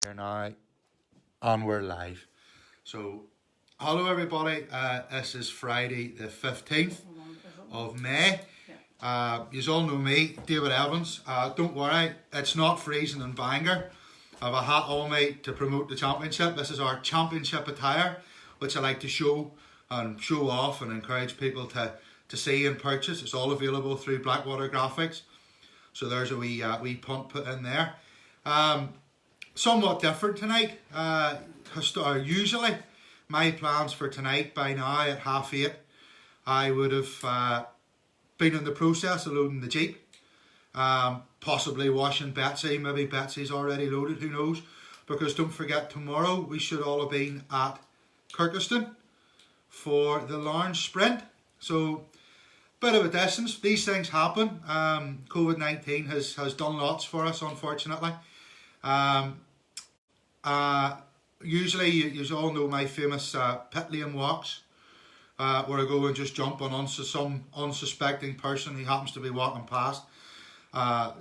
Here now, and we're live. So, hello everybody. This is Friday the 15th of May. You all know me, David Evans. Don't worry, it's not freezing in Bangor. I have a hat on me to promote the championship. This is our championship attire, which I like to show off and encourage people to see and purchase. It's all available through Blackwater Graphics. So there's a wee punt put in there. Somewhat different tonight. Usually, my plans for tonight by now at 8:30, I would have been in the process of loading the Jeep. Possibly washing Betsy. Maybe Betsy's already loaded, who knows. Because don't forget, tomorrow we should all have been at Kirkeston for the Larne Sprint. So, bit of a distance. These things happen. COVID-19 has done lots for us, unfortunately. Usually, you all know my famous Pitlane walks, where I go and just jump on some unsuspecting person who happens to be walking past.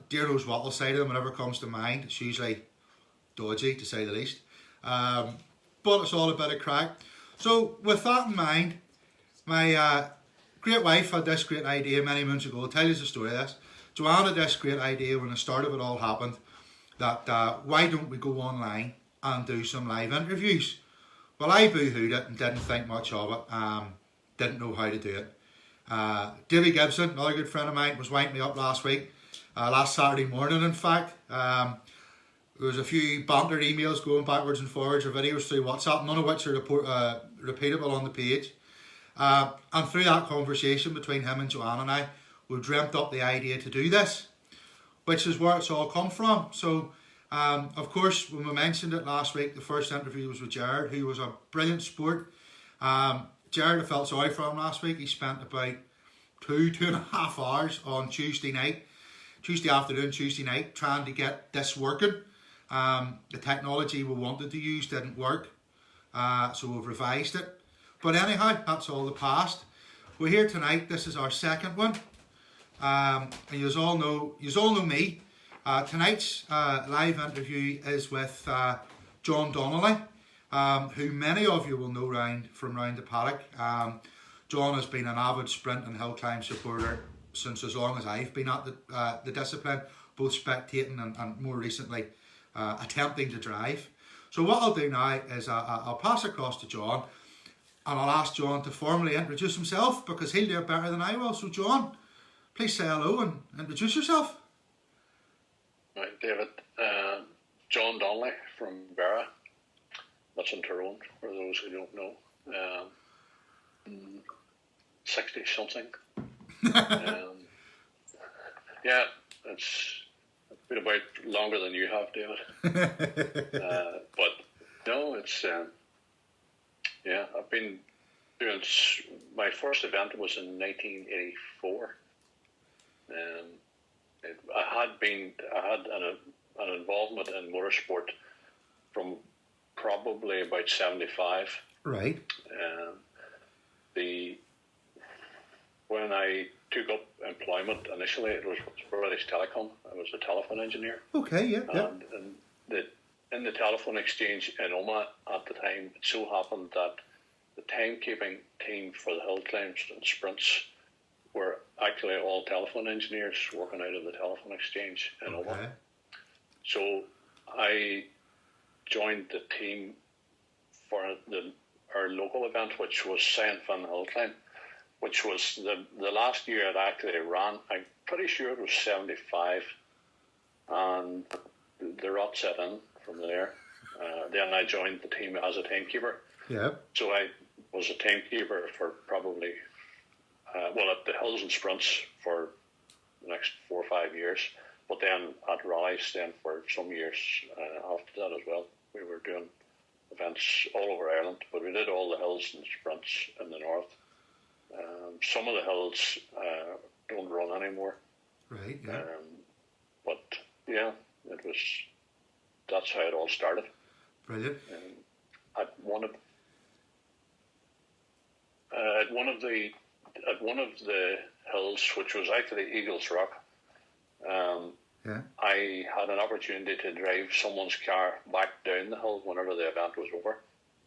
Dear knows what I'll say to them whenever it comes to mind. It's usually dodgy, to say the least. But it's all a bit of crack. So, with that in mind, my great wife had this great idea many months ago. I'll tell you the story of this. Joanne had this great idea when the start of it all happened, that why don't we go online and do some live interviews. Well, I boo-hooed it and didn't think much of it. Didn't know how to do it. Davey Gibson, another good friend of mine, was winding me up last Saturday morning in fact. There was a few banter emails going backwards and forwards, or videos through WhatsApp, none of which are repeatable on the page. And through that conversation between him and Joanne and I, we dreamt up the idea to do this, which is where it's all come from. So, of course, when we mentioned it last week, the first interview was with Jared, who was a brilliant sport. Jared, I felt sorry for him last week. He spent about two and a half hours on Tuesday afternoon, Tuesday night, trying to get this working. The technology we wanted to use didn't work, so we've revised it. But anyhow, that's all the past. We're here tonight. This is our second one. And you all know me. Tonight's live interview is with John Donnelly, who many of you will know from round the paddock. John has been an avid sprint and hill climb supporter since as long as I've been at the discipline, both spectating and more recently attempting to drive. So what I'll do now is I'll pass across to John, and I'll ask John to formally introduce himself, because he'll do it better than I will. So John, please say hello and introduce yourself. Right, David. John Donnelly from Barra. That's in Tyrone, for those who don't know. 60 something. Yeah, it's been about longer than you have, David. But no, it's I've been doing. My first event was in 1984. I had an involvement in motorsport from probably about 75. Right. When I took up employment initially, it was British Telecom. I was a telephone engineer. Okay, yeah. And in the telephone exchange in Oma at the time, it so happened that the timekeeping team for the hill climbs and sprints were actually all telephone engineers working out of the telephone exchange in Oma. So I joined the team for our local event, which was Saint Finn Hill Climb, which was the last year it actually ran. I'm pretty sure it was 75, and the rot set in from there. Then I joined the team as a timekeeper. Yeah. So I was a timekeeper for probably at the hills and sprints for the next 4 or 5 years, but then at rallies then for some years after that as well. We were doing events all over Ireland, but we did all the hills and sprints in the north. Some of the hills don't run anymore. Right, yeah. But yeah, that's how it all started. Brilliant. At one of the hills, which was actually Eagles Rock, Yeah. I had an opportunity to drive someone's car back down the hill whenever the event was over.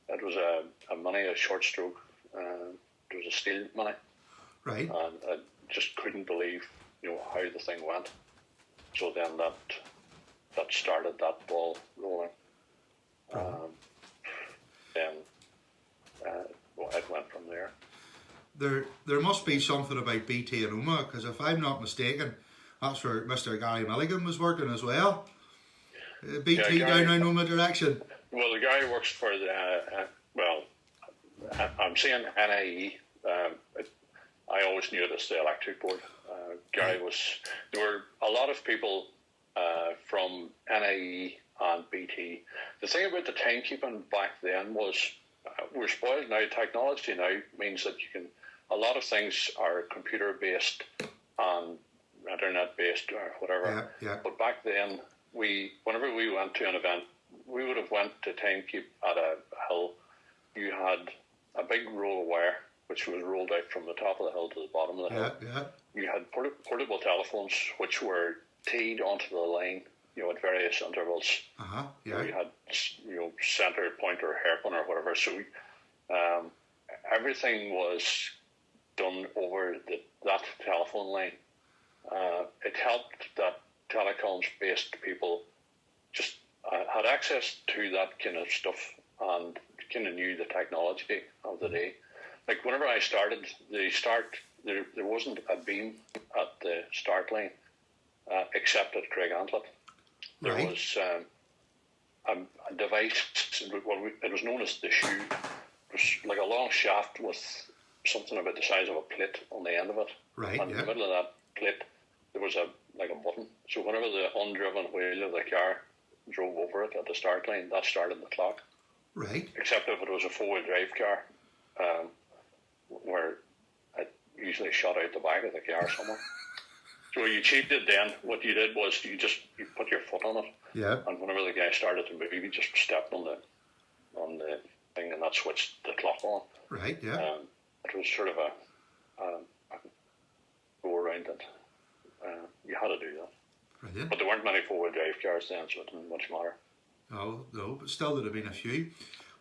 It was a Mini, a short stroke. It was a steel Mini. Right. And I just couldn't believe, how the thing went. So then that started that ball rolling. Then it went from there. There must be something about BT and Oma, because if I'm not mistaken, that's where Mr. Gary Milligan was working as well. BT down in Oma direction. Well, the guy works for I'm saying NIE. I always knew it as the electric board. There were a lot of people from NIE and BT. The thing about the timekeeping back then was we're spoiled now. Technology now means that a lot of things are computer based and internet based or whatever. Yeah. But back then, whenever we went to an event, we would have went to timekeep at a hill. You had a big roll of wire which was rolled out from the top of the hill to the bottom of the hill. Yeah. You had portable telephones which were teed onto the line, at various intervals. Yeah. You had, center point or hairpin or whatever. So everything was done over that telephone line. It helped that telecoms-based people just had access to that kind of stuff and kind of knew the technology of the day. Like whenever I started, there wasn't a beam at the start line except at Craig Antlet. There was a device, it was known as the shoe. It was like a long shaft with something about the size of a plate on the end of it. Right, and in the middle of that plate, there was a button. So whenever the undriven wheel of the car drove over it at the start line, that started the clock. Right. Except if it was a four-wheel drive car, where it usually shot out the back of the car somewhere. So you cheated then. What you did was you put your foot on it. Yeah. And whenever the guy started to move, you just stepped on the thing and that switched the clock on. Right, yeah. It was sort of a go around it. You had to do that. Brilliant. But there weren't many four-wheel drive cars then, so it didn't much matter. Oh, no, but still there'd have been a few.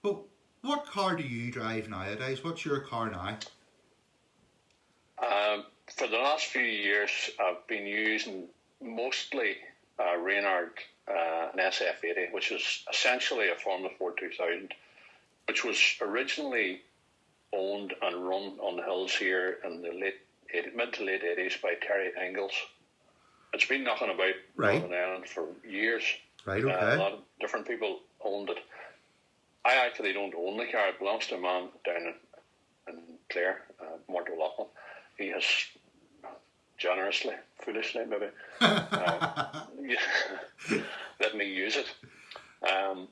Well, what car do you drive nowadays? What's your car now? For the last few years, I've been using mostly Reynard, an SF80, which is essentially a Formula Ford 2000, which was originally owned and run on the hills here in the mid to late 80s by Terry Ingalls. It's been knocking about Northern Ireland for years. Right, okay. A lot of different people owned it. I actually don't own the car. It belongs to a man down in Clare, Martin O'Loughlin. He has generously, foolishly maybe, let me use it. I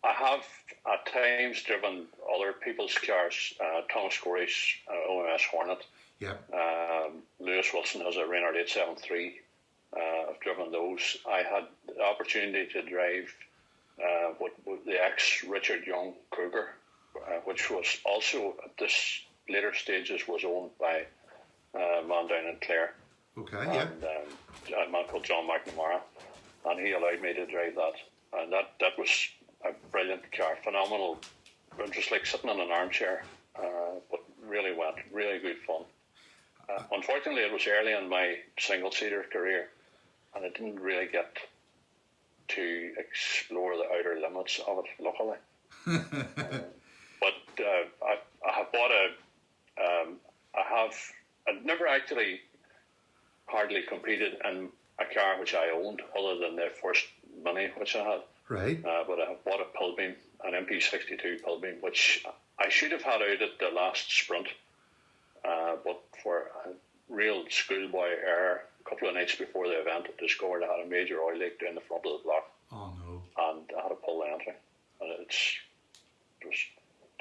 have at times driven other people's cars. Thomas Corey's OMS Hornet. Yeah. Lewis Wilson has a Reynard 873. I've driven those. I had the opportunity to drive the ex-Richard Young Cougar, which was also at this later stages was owned by a man down in Clare. Okay, yeah. And a man called John McNamara, and he allowed me to drive that. And that was a brilliant car, phenomenal. It was just like sitting in an armchair, but really good fun. Unfortunately, it was early in my single-seater career, and I didn't really get to explore the outer limits of it, luckily. But I have bought I've never actually hardly competed in a car which I owned, other than the first Mini which I had. Right. But I have bought a Pitlane, an MP62 Pitlane, which I should have had out at the last sprint. But for a real schoolboy error, a couple of nights before the event, I discovered I had a major oil leak down the front of the block. Oh, no. And I had to pull the entry. And it was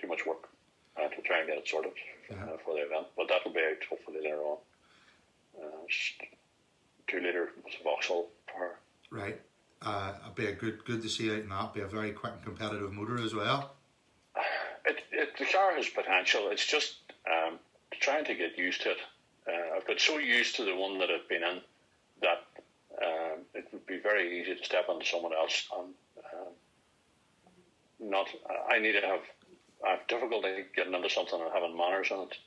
too much work to try and get it sorted for the event. But that'll be out hopefully later on. 2 litre Vauxhall power. Right. It'd be good to see out in that. Be a very quick and competitive motor as well. The car has potential. It's just trying to get used to it. I've got so used to the one that I've been in that it would be very easy to step into someone else and not. I need to have. I have difficulty getting into something and having manners in it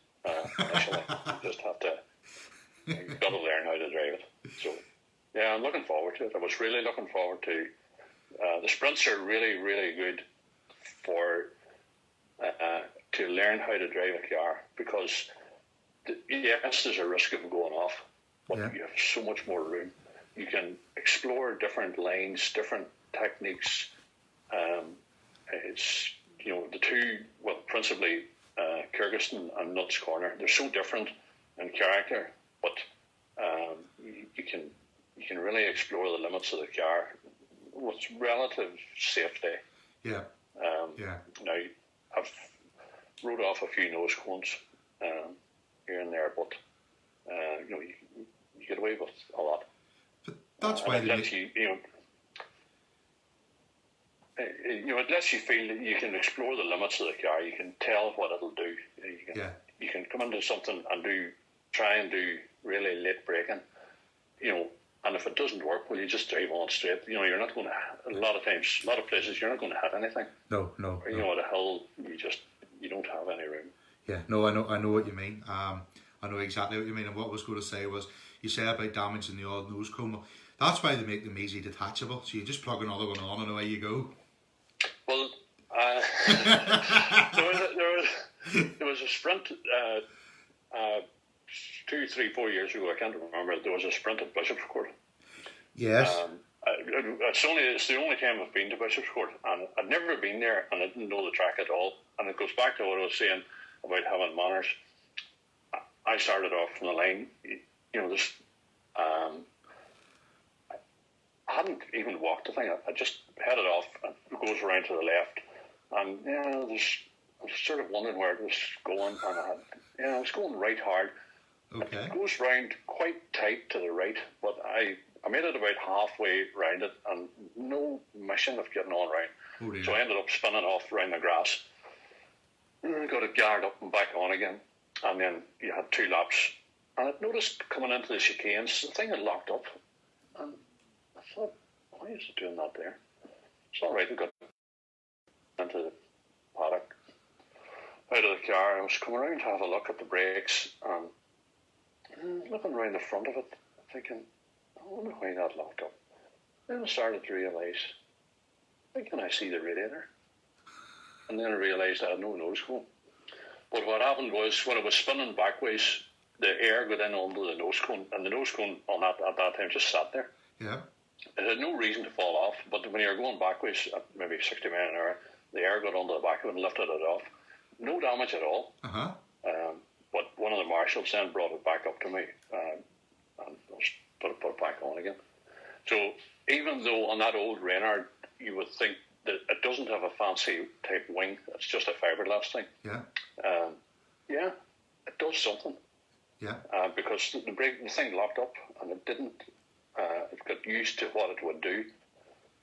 initially. You just have to. You've got to learn how to drive it. So, yeah, I'm looking forward to it. I was really looking forward to. The sprints are really, really good for to learn how to drive a car because yes, there's a risk of going off, but you have so much more room. You can explore different lanes, different techniques. It's the two, well, principally Kyrgyzstan and Nuts Corner. They're so different in character, but you can really explore the limits of the car with relative safety. Yeah. Now, I've rode off a few nose cones here and there, but you get away with a lot. But that's why they make... it lets you feel that you can explore the limits of the car. You can tell what it'll do. You can come into something and try and do really late braking. And if it doesn't work, well, you just drive on straight. You're not going to. A lot of places, you're not going to hit anything. No. Or, at a hill, you don't have any room. Yeah, no, I know what you mean. I know exactly what you mean. And what I was going to say was, you say about damaging the odd nose cone. That's why they make them easy detachable. So you just plug another one on and away you go. Well, there was a sprint 2, 3, 4 years ago. I can't remember. There was a sprint at Bishop's Court. Yes. It's the only time I've been to Bishop's Court, and I'd never been there, and I didn't know the track at all. And it goes back to what I was saying about having manners. I started off from the line. I hadn't even walked the thing. I just headed off, and it goes around to the left. And I was sort of wondering where it was going, and I was going right hard. Okay. It goes round quite tight to the right, but I made it about halfway round it, and no mission of getting on round. Oh dear. So I ended up spinning off round the grass. And I got it geared up and back on again, and then you had 2 laps. And I noticed coming into the chicanes, the thing had locked up, and I thought, why is it doing that there? It's all right. I got into the paddock, out of the car. I was coming around to have a look at the brakes, and looking around the front of it, thinking, I wonder why that locked up. Then I started to realise, why can I see the radiator? And then I realised I had no nose cone. But what happened was, when it was spinning backwards, the air got in under the nose cone, and the nose cone at that time just sat there. Yeah. It had no reason to fall off, but when you were going backwards at maybe 60 miles an hour, the air got under the back of it and lifted it off. No damage at all. Uh-huh. But one of the marshals then brought it back up to me and put it back on again. So even though on that old Reynard, you would think that it doesn't have a fancy type wing, it's just a fiberglass thing. Yeah. It does something. Yeah. Because the thing locked up, and it didn't. It got used to what it would do,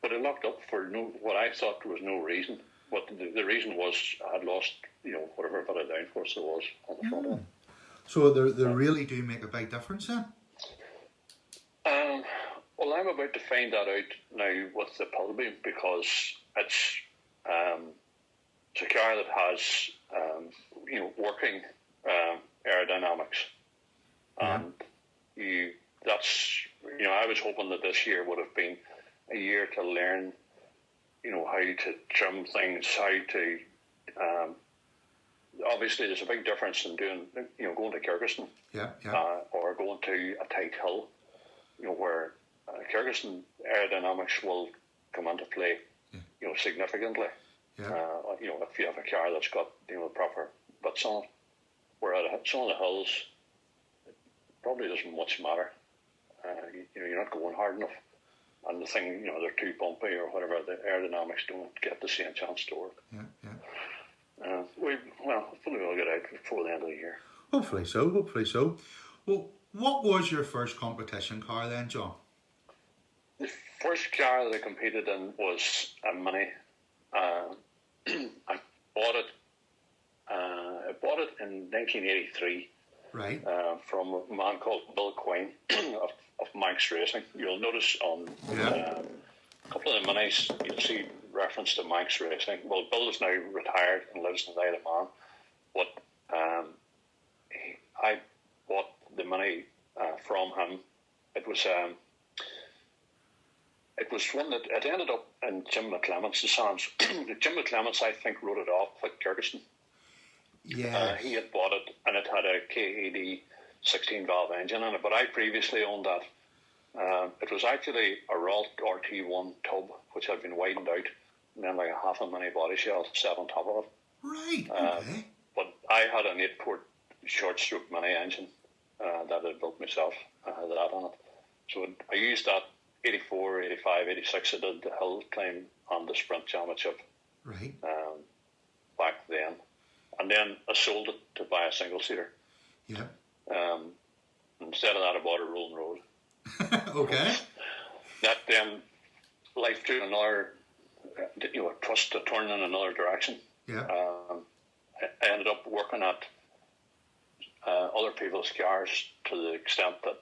but it locked up for what I thought was no reason. But the reason was I had lost, whatever bit of downforce there was on the front end. So they really do make a big difference then? Well, I'm about to find that out now with the Pitlane, because it's a car that has working aerodynamics, and I was hoping that this year would have been a year to learn how to trim things, how to obviously there's a big difference in going to Kyrgyzstan or going to a tight hill, where Kyrgyzstan aerodynamics will come into play significantly. If you have a car that's got the proper bits on it, where at some of the hills it probably doesn't much matter. You're not going hard enough, and the thing, they're too bumpy or whatever. The aerodynamics don't get the same chance to work. Hopefully we'll get out before the end of the year. Hopefully so. Well, what was your first competition car then, John? The first car that I competed in was a Mini. I bought it in 1983, Right. from a man called Bill Quinn of Manx Racing. You'll notice on a couple of the minis, you'll see reference to Manx Racing. Well, Bill is now retired and lives in the Isle of Man, but I bought the mini from him. It was one that it ended up in Jim McClement's hands. Jim McClements, I think, wrote it off with Kirguson. Yeah. He had bought it, and it had a KED 16 valve engine in it, but I previously owned that. It was actually a Ralt RT1 tub, which had been widened out, and then like a half a mini body shell set on top of it. Right, okay. But I had an 8-port short stroke mini engine that I built myself. I had that on it. So I used that 84, 85, 86. I did the hill climb and the sprint championship Right. back then. And then I sold it to buy a single-seater. Yeah. Instead of that, I bought a rolling road. Okay. That then life took another, a twist, a turn in another direction. Yeah. I ended up working at other people's cars to the extent that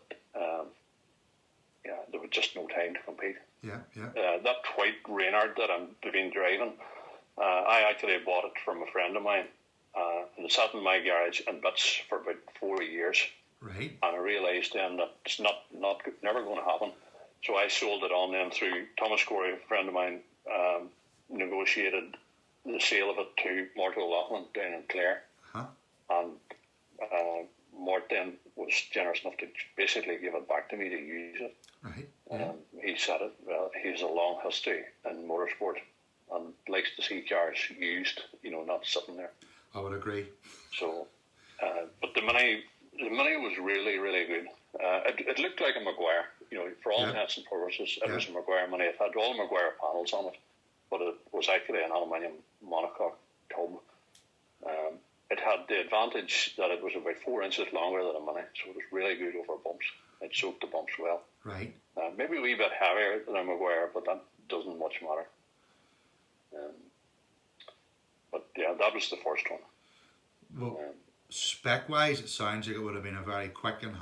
there was just no time to compete. Yeah, yeah. That white Reynard that I've been driving, I actually bought it from a friend of mine, and it sat in my garage in bits for about 4 years. Right. And I realised then that it's never going to happen. So I sold it on then through Thomas Corey, a friend of mine, negotiated the sale of it to Mort O'Loughlin down in Clare. Huh. And Mort then was generous enough to basically give it back to me to use it. Right. Yeah. He said it, well, he has a long history in motorsport and likes to see cars used, not sitting there. I would agree. So, but the mini was really, really good. It looked like a Maguire, for all intents and purposes. It was a Maguire mini. It had all Maguire panels on it, but it was actually an aluminium monocoque tub. It had the advantage that it was about 4 inches longer than a mini, so it was really good over bumps. It soaked the bumps well. Right. Maybe a wee bit heavier than a Maguire, but that doesn't much matter. But yeah, that was the first one. Well, spec-wise, it sounds like it would have been a very quick and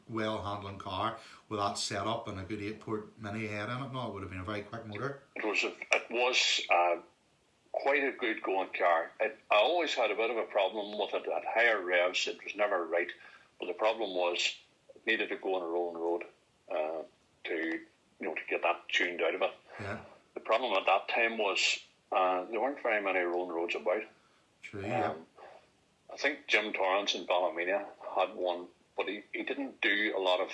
well-handling car with that setup and a good 8-port mini head in it. No, it would have been a very quick motor. It was quite a good going car. I always had a bit of a problem with it at higher revs. It was never right, but the problem was it needed to go on a rolling road to get that tuned out of it. Yeah. The problem at that time was there weren't very many rolling roads about. True. Yeah. I think Jim Torrance in Ballymena had one, but he didn't do a lot of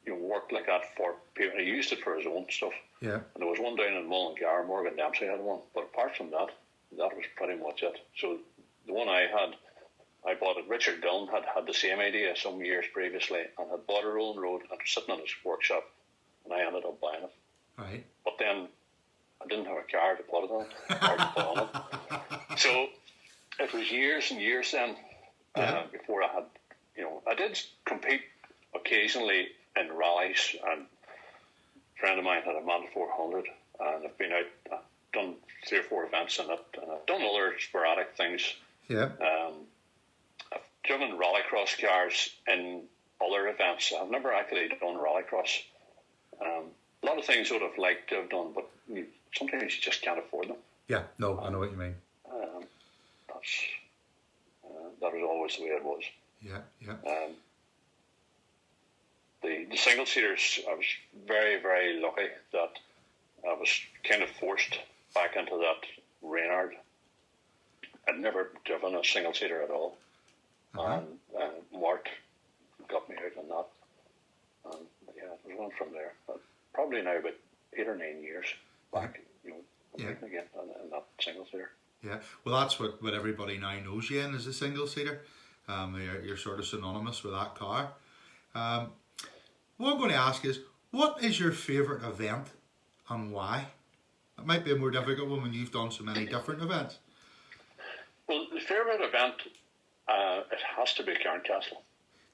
work like that for people. He used it for his own stuff. Yeah. And there was one down in Mullingar, Morgan Dempsey had one, but apart from that, that was pretty much it. So the one I bought it. Richard Dillon had the same idea some years previously and had bought a rolling road and was sitting in his workshop, and I ended up buying it. Right. But then I didn't have a car to put it on, or to put on it. So it was years and years then before I had, I did compete occasionally in rallies, and a friend of mine had a Manta 400, and I've been out, I've done 3 or 4 events in it, and I've done other sporadic things. Yeah. I've driven rallycross cars in other events. I've never actually done rallycross. A lot of things I would have liked to have done, but sometimes you just can't afford them. Yeah, no, I know what you mean. That was always the way it was. Yeah, yeah. The single seaters, I was very, very lucky that I was kind of forced back into that Reynard. I'd never driven a single seater at all. And Mort got me out on that. And it went from there. But probably now about 8 or 9 years back, competing again in that single seater. Yeah, well, that's what everybody now knows you in, is a single-seater. You're sort of synonymous with that car. What I'm going to ask is, what is your favourite event and why? It might be a more difficult one when you've done so many different events. Well, the favourite event, it has to be Castle.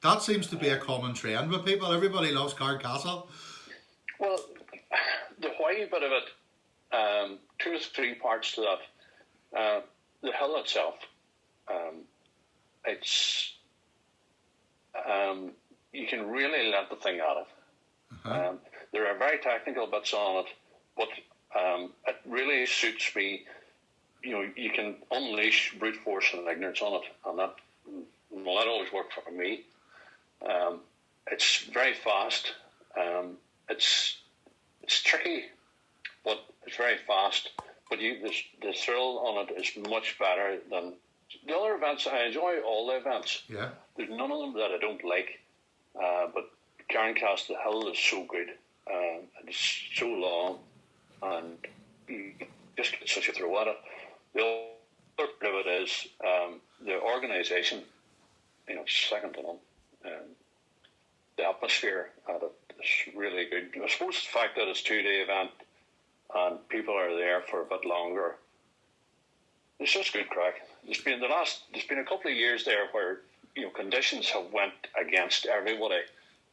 That seems to be a common trend with people. Everybody loves Castle. Well, the why bit of it, 2 or 3 parts to that. The hill itself, it's you can really let the thing at it. Uh-huh. There are very technical bits on it, but it really suits me. You know, you can unleash brute force and ignorance on it, and that always worked for me. It's very fast. It's tricky, but it's very fast. But the thrill on it is much better than the other events. I enjoy all the events. Yeah. There's none of them that I don't like. But Carncast, the hill is so good. It's so long, and you just get such a throw at it. The other part of it is the organisation. You know, second to none. The atmosphere at it is really good. I suppose the fact that it's a 2-day event and people are there for a bit longer, it's just good crack. There's been a couple of years there where, you know, conditions have went against everybody.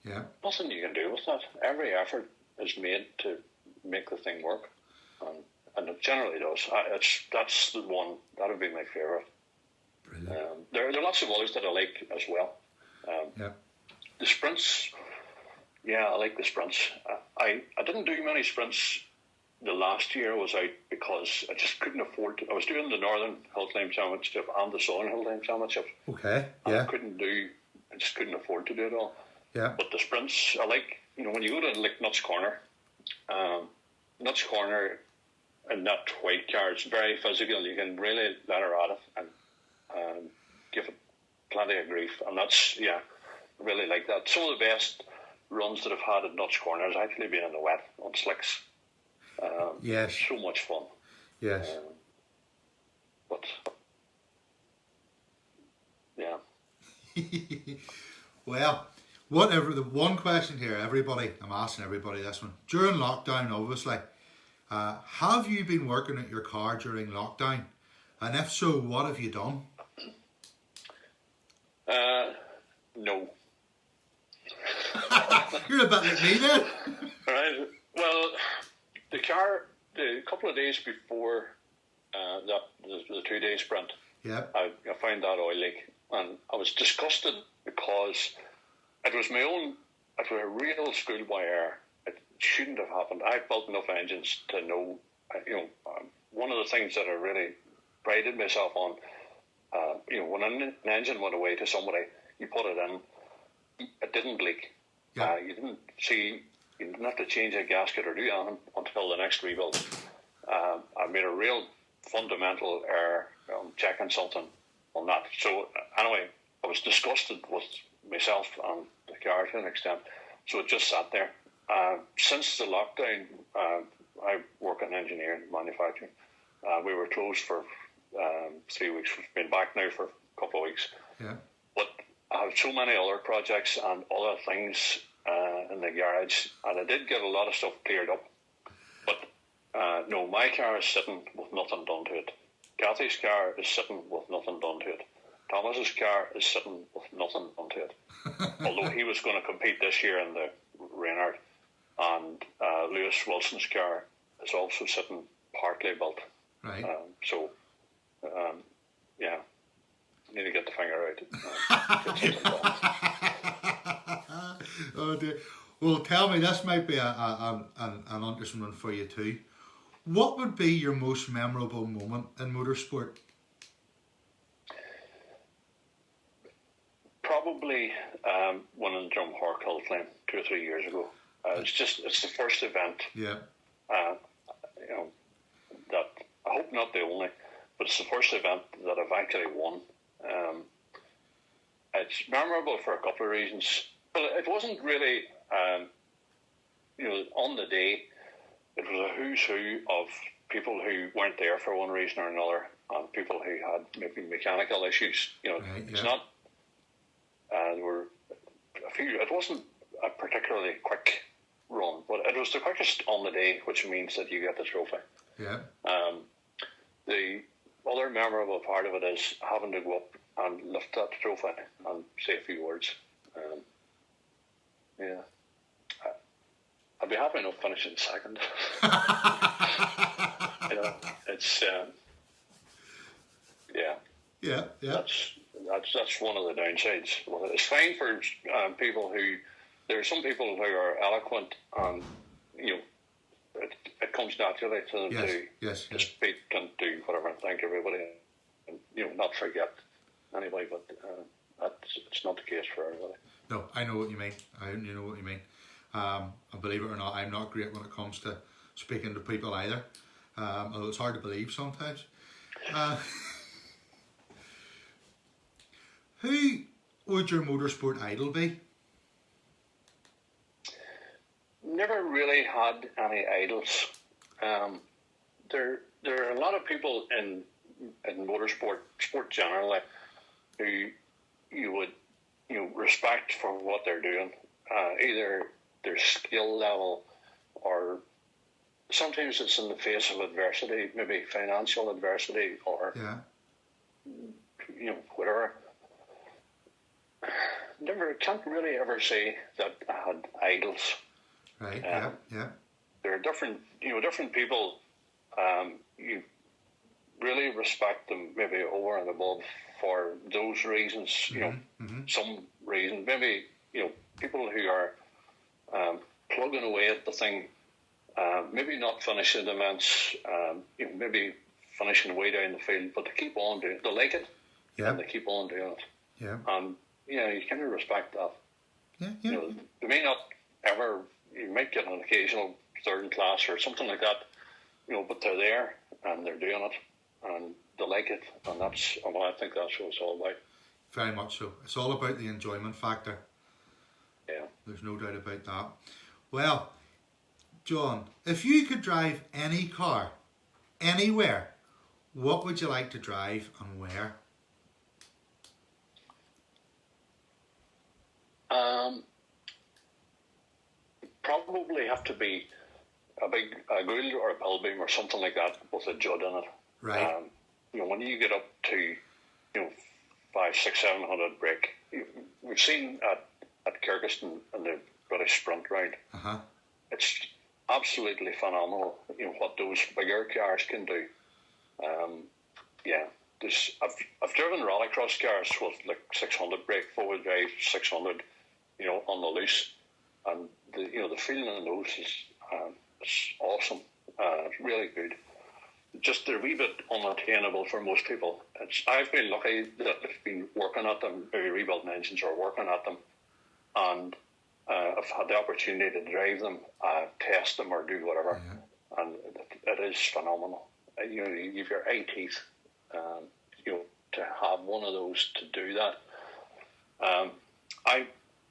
Yeah. Nothing you can do with that. Every effort is made to make the thing work, and it generally does. That's the one that would be my favourite. Brilliant. There are lots of others that I like as well. Yeah. The sprints, yeah, I like the sprints. I didn't do many sprints the last year I was out because I just couldn't afford to. I was doing the Northern Hill Climb Championship and the Southern Hill Climb Championship. Okay. Yeah. I just couldn't afford to do it all. Yeah. But the sprints, I like, you know, when you go to like Nuts Corner and that white car, it's very physical. You can really let her at it and give it plenty of grief. And that's, yeah, I really like that. Some of the best runs that I've had at Nuts Corner has actually been in the wet on slicks. Yes. So much fun. Yes. But yeah. Well, whatever. The one question here, I'm asking everybody this one. During lockdown, obviously, have you been working at your car during lockdown? And if so, what have you done? No. You're a bit like me then. Right. Well, the couple of days before the 2-day sprint, Yeah. I found that oil leak, and I was disgusted because it was a real schoolboy error. It shouldn't have happened. I've built enough engines to know, one of the things that I really prided myself on, when an engine went away to somebody, you put it in, it didn't leak. Yeah. You didn't have to change a gasket or do anything until the next rebuild. I made a real fundamental error checking something on that. So anyway, I was disgusted with myself and the car to an extent. So it just sat there. Since the lockdown, I work in engineering and manufacturing. We were closed for 3 weeks. We've been back now for a couple of weeks. Yeah. But I have so many other projects and other things in the garage, and I did get a lot of stuff cleared up. But no, my car is sitting with nothing done to it. Kathy's car is sitting with nothing done to it. Thomas's car is sitting with nothing done to it. Although he was going to compete this year in the Reynard, and Lewis Wilson's car is also sitting partly built. Right. Yeah, need to get the finger out. Oh dear. Well, tell me, this might be an interesting one for you too. What would be your most memorable moment in motorsport? Probably winning the Drumhork Hill Climb 2 or 3 years ago. It's the first event. Yeah. That I hope not the only, but it's the first event that I've actually won. It's memorable for a couple of reasons. Well, it wasn't really, on the day, it was a who's who of people who weren't there for one reason or another, and people who had maybe mechanical issues. Right, it's yeah. not. There were a few. It wasn't a particularly quick run, but it was the quickest on the day, which means that you get the trophy. Yeah. The other memorable part of it is having to go up and lift that trophy and say a few words. Yeah. I'd be happy enough finishing second. It's Yeah. That's one of the downsides. Well, it's fine for people who. There are some people who are eloquent, and it comes naturally to them to speak and do whatever, and thank everybody, and not forget anybody. But it's not the case for everybody. No, I know what you mean. You know what you mean. And believe it or not, I'm not great when it comes to speaking to people either. Although it's hard to believe sometimes. Who would your motorsport idol be? Never really had any idols. There are a lot of people in sport generally, who you would respect for what they're doing, either their skill level, or sometimes it's in the face of adversity, maybe financial adversity, or whatever. Can't really ever say that I had idols. Right. There are different people. You really respect them, maybe over and above for those reasons. Some reason, maybe people who are plugging away at the thing, maybe not finishing events, maybe finishing way down the field, but they keep on doing it. They like it, and they keep on doing it. Yeah. You kind of respect that. Yeah. They may not ever. You might get an occasional third in class or something like that, but they're there and they're doing it and they like it, and I think that's what it's all about. Very much so. It's all about the enjoyment factor. Yeah. There's no doubt about that. Well, John, if you could drive any car, anywhere, what would you like to drive and where? Probably have to be a Gould or a Pilbeam or something like that with a Judd in it. Right. When you get up to 500, 600, 700 brake, we've seen at Kyrgyzstan in the British Sprint round. It's absolutely phenomenal. What those bigger cars can do. I've driven rallycross cars with like 600 brake, 4-wheel drive, 600, on the loose, and the feeling in those is it's awesome. It's really good. Just they're a wee bit unattainable for most people. I've been lucky that I've been working at them, maybe rebuilding engines or working at them, and I've had the opportunity to drive them, test them, or do whatever, and it is phenomenal. You have your eye teeth, to have one of those to do that. I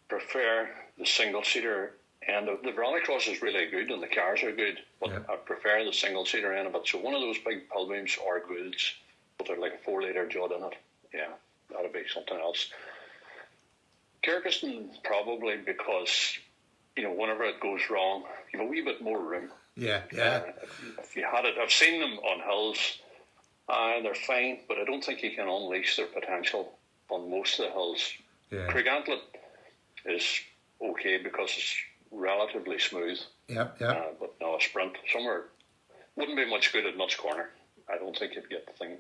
prefer the single-seater end of the rallycross is really good and the cars are good, but I prefer the single-seater end of it. So one of those big Pilbeams or Goulds, but they're like a 4-litre Judd in it. Yeah, that'll be something else. Kyrgyzstan probably because, whenever it goes wrong, you have a wee bit more room. Yeah. If you had it, I've seen them on hills, and they're fine, but I don't think you can unleash their potential on most of the hills. Yeah. Craiggantlet is okay because it's relatively smooth. Yep. But no, a sprint somewhere wouldn't be much good at Nuts Corner. I don't think you'd get the thing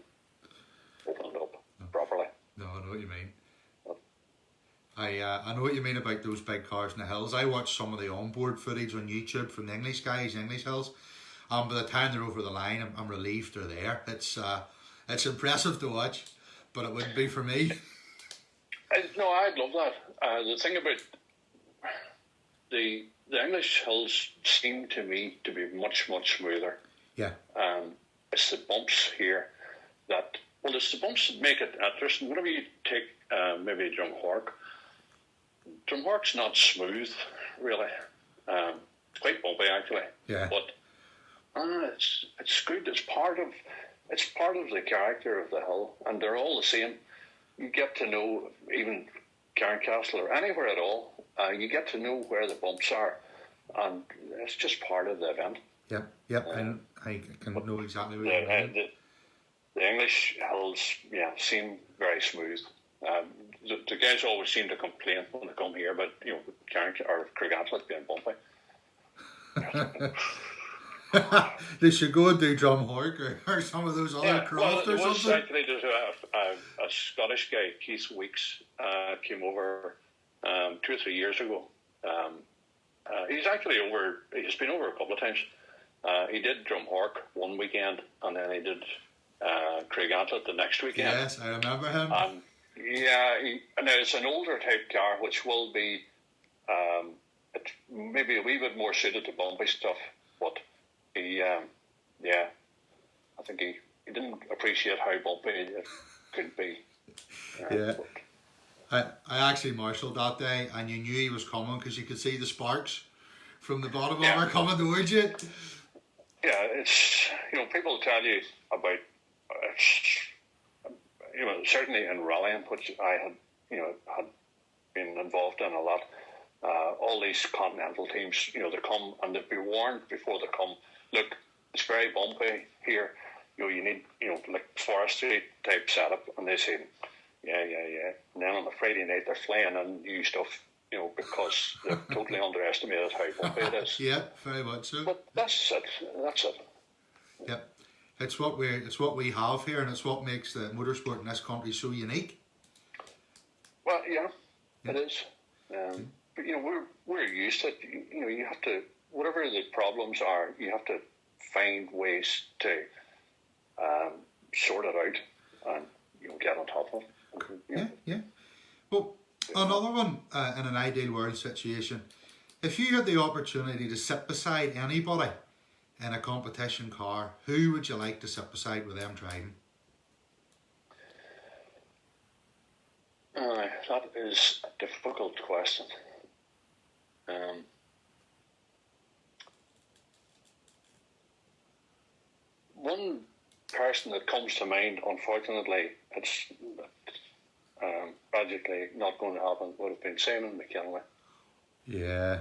opened up properly. No, I know what you mean. I know what you mean about those big cars in the hills. I watched some of the onboard footage on YouTube from the English guys, English hills. By the time they're over the line, I'm relieved they're there. It's impressive to watch, but it wouldn't be for me. No, I'd love that. The thing about the English hills seem to me to be much, much smoother. Yeah. It's the bumps here it's the bumps that make it interesting. Whenever you take maybe Drumhork's not smooth, really. It's quite bumpy, actually. Yeah. But it's good. It's part of the character of the hill, and they're all the same. You get to know, even Cairncastle or anywhere at all, you get to know where the bumps are, and it's just part of the event. Yep. I can know exactly what you mean. The English hills, seem very smooth. The guys always seem to complain when they come here about Craiggantlet being bumpy. They should go and do drum hork or some of those other craft or something. Actually there's a Scottish guy, Keith Weeks, came over 2 or 3 years ago. He's been over a couple of times. He did drum hork one weekend, and then he did Craig Antlet the next weekend. Yes, I remember him. Now it's an older type car, which will be it's maybe a wee bit more suited to bumpy stuff, but he, I think he didn't appreciate how bumpy it could be. I actually marshalled that day, and you knew he was coming because you could see the sparks from the bottom of her coming towards you. Yeah, it's, people tell you about, certainly in rallying, which I had been involved in a lot. All these continental teams, they come and they'd be warned before they come. Look, it's very bumpy here. You need, like forestry type setup, and they say, yeah. And then on a Friday night, they're flying in new stuff, because they've totally underestimated how bumpy it is. Yeah, very much so. But that's it. Yep. It's what we have here, and it's what makes the motorsport in this country so unique. Well, yeah. It is. But we're used to it. You have to, whatever the problems are, you have to find ways to sort it out and get on top of it. Yeah. Well, another one in an ideal world situation, if you had the opportunity to sit beside anybody in a competition car, who would you like to sit beside with them driving? That is a difficult question. One person that comes to mind, unfortunately, it's tragically not going to happen, would have been Simon McKinley. Yeah.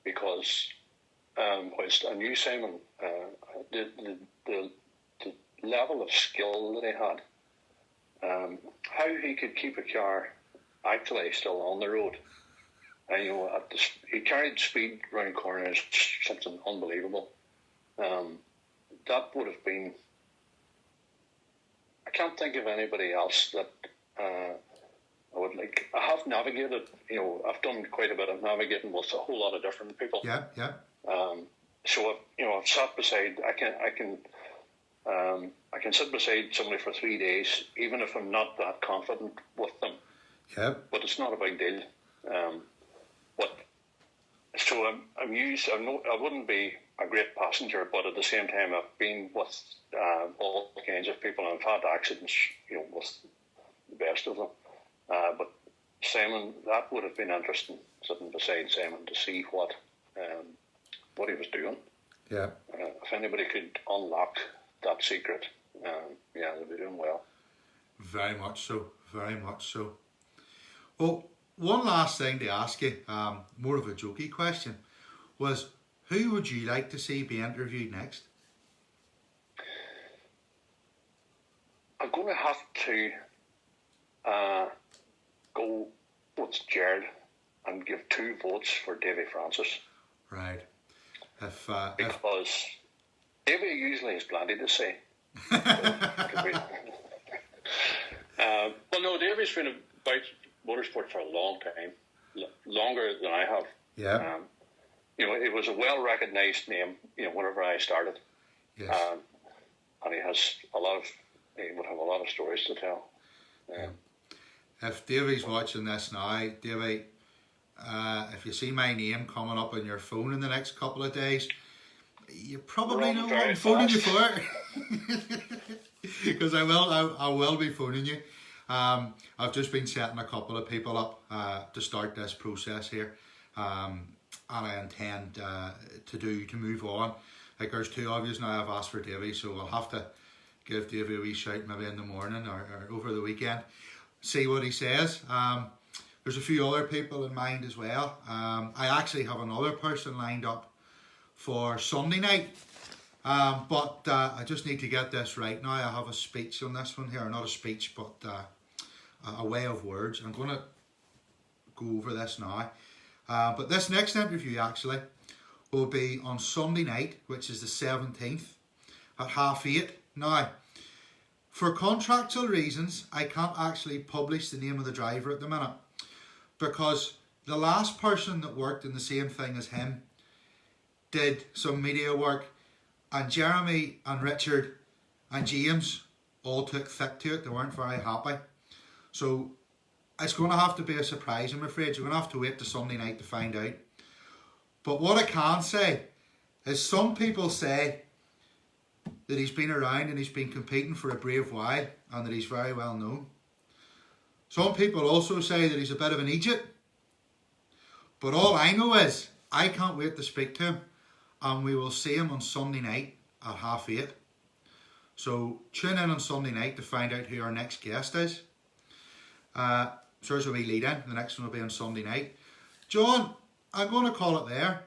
Because whilst I knew Simon, the level of skill that he had, how he could keep a car actually still on the road, and he carried speed round corners, something unbelievable. That would have been. I can't think of anybody else that I would like. I have navigated. I've done quite a bit of navigating with a whole lot of different people. Yeah. So I've sat beside. I can sit beside somebody for 3 days, even if I'm not that confident with them. Yeah. But it's not a big deal. So I'm used. I wouldn't be a great passenger, but at the same time, I've been with all kinds of people, and I've had accidents, with the best of them. But Simon, that would have been interesting, sitting beside Simon to see what he was doing. Yeah. If anybody could unlock that secret, they'd be doing well. Very much so. Well, one last thing to ask you, more of a jokey question, was who would you like to see be interviewed next? I'm going to have to go with Jared and give 2 votes for Davy Francis. Right. Because Davy usually has plenty to say. Well, no, Davy's been about motorsport for a long time, longer than I have. Yeah. It was a well-recognised name, whenever I started. Yes. And he would have a lot of stories to tell. If Davy's watching this now, Davy, if you see my name coming up on your phone in the next couple of days, you probably know what I'm phoning you for. Because I will be phoning you. I've just been setting a couple of people up to start this process here, and I intend to move on. Like, there's 2 of you now I've asked for Davy, so I'll have to give Davy a wee shout maybe in the morning or over the weekend, see what he says. There's a few other people in mind as well. I actually have another person lined up for Sunday night, but I just need to get this right now. I have a speech on this one here, not a speech, but a way of words. I'm going to go over this now. But this next interview actually will be on Sunday night, which is the 17th, at 8:30. Now, for contractual reasons, I can't actually publish the name of the driver at the minute, because the last person that worked in the same thing as him did some media work, and Jeremy and Richard and James all took thick to it. They weren't very happy. So it's going to have to be a surprise, I'm afraid. You're going to have to wait to Sunday night to find out. But what I can say is some people say that he's been around and he's been competing for a brave while and that he's very well known. Some people also say that he's a bit of an idiot. But all I know is I can't wait to speak to him, and we will see him on Sunday night at 8:30. So tune in on Sunday night to find out who our next guest is. So there's a wee lead in. The next one will be on Sunday night. John, I'm going to call it there.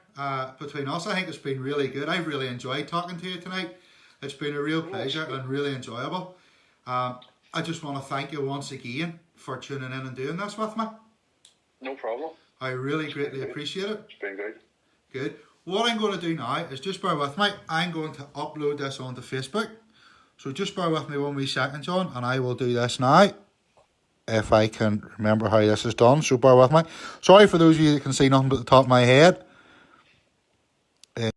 Between us, I think it's been really good. I've really enjoyed talking to you tonight. It's been a real pleasure and really enjoyable. I just want to thank you once again for tuning in and doing this with me. No problem. I really greatly appreciate it. It's been good. Good. What I'm going to do now is just bear with me. I'm going to upload this onto Facebook. So just bear with me 1 wee second, John, and I will do this now, if I can remember how this is done. So bear with me. Sorry for those of you that can see nothing but the top of my head.